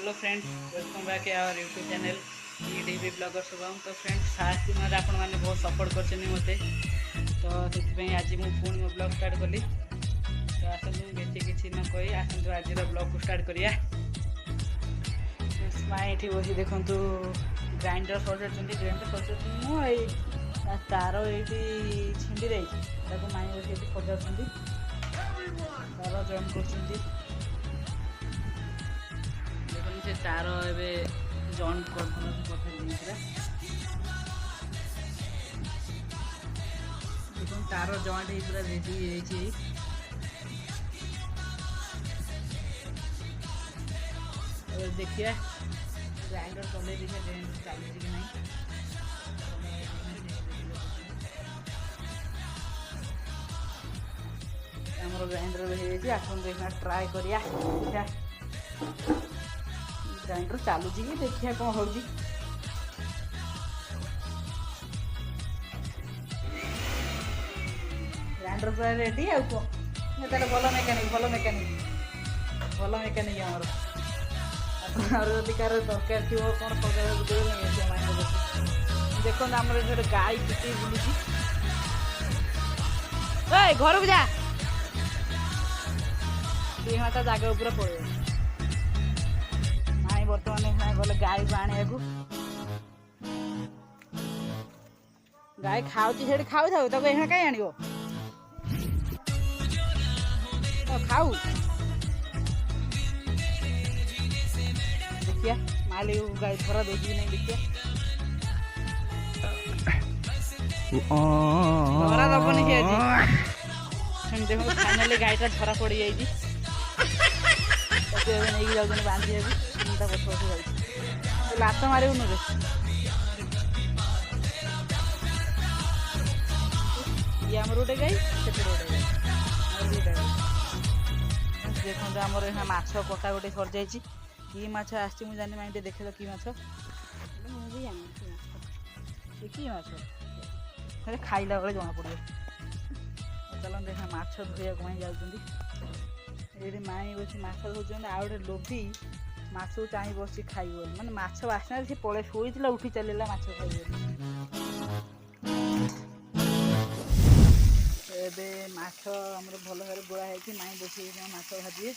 Hello friends, welcome back our YouTube channel DB blogger Shubham. तो friends fast दिन में आपण मैंने बहुत सपोर्ट कर मते, तो से आज मुझे पुणी मो ब्लॉग स्टार्ट कली। तो आसतु बेसी किसी न कही आसतु आज ब्लॉग को स्टार्ट करिया। ये बस देखु ग्राइंडर सजा मुझे तार ये छिंडी रही माई बस सजा तार जॉइन कर से तार एवं जॉइन कर तार जॉइंट ही पूरा रेडी देखिए ग्राइंडर चले देखिए चलुची कि नहीं। आमर ग्राइंडर आसन देखना ट्राए करिया ग्राइंडर चलुची कि देखिए कौन हो ग्राइंडर पूरा रेडी आउ कौन भल मेकानिक भल मेकानिक आमर कार दरकार थी कौन देखो आम गाई पिटी बुलूची घर को जा माता जगह पूरा पड़े माई बर्तमान गले गाई को आने गाई खाऊ खाऊ था कहीं आण खाऊ देखिए माली गाई थोड़ा देखी नहीं देखिए धरा दबनी देखो फाइनाली गाईटा धरा पड़ जाइए नहीं जाऊँ बांधे चिंता बस बस जाए लात मारे ये आम गोटे गाई से गोटे गाई देखो आमर यहाँ माछ कटा गोटे सर जाइए कि माछ आसी मुझे जानी माइंड देखे तो कि माछ कि माछ खाइला बेले जना पड़े चल देखा माछ धोया कहीं जाऊँ ये माई बस माछ धोन आउ गए लोभी माछ को चाह बस खाई मैंने माछ बासना से पड़े शोला उठी चलला माछ खाई माछ आमर भल भाव गोड़ा है माई बस माछ भाजी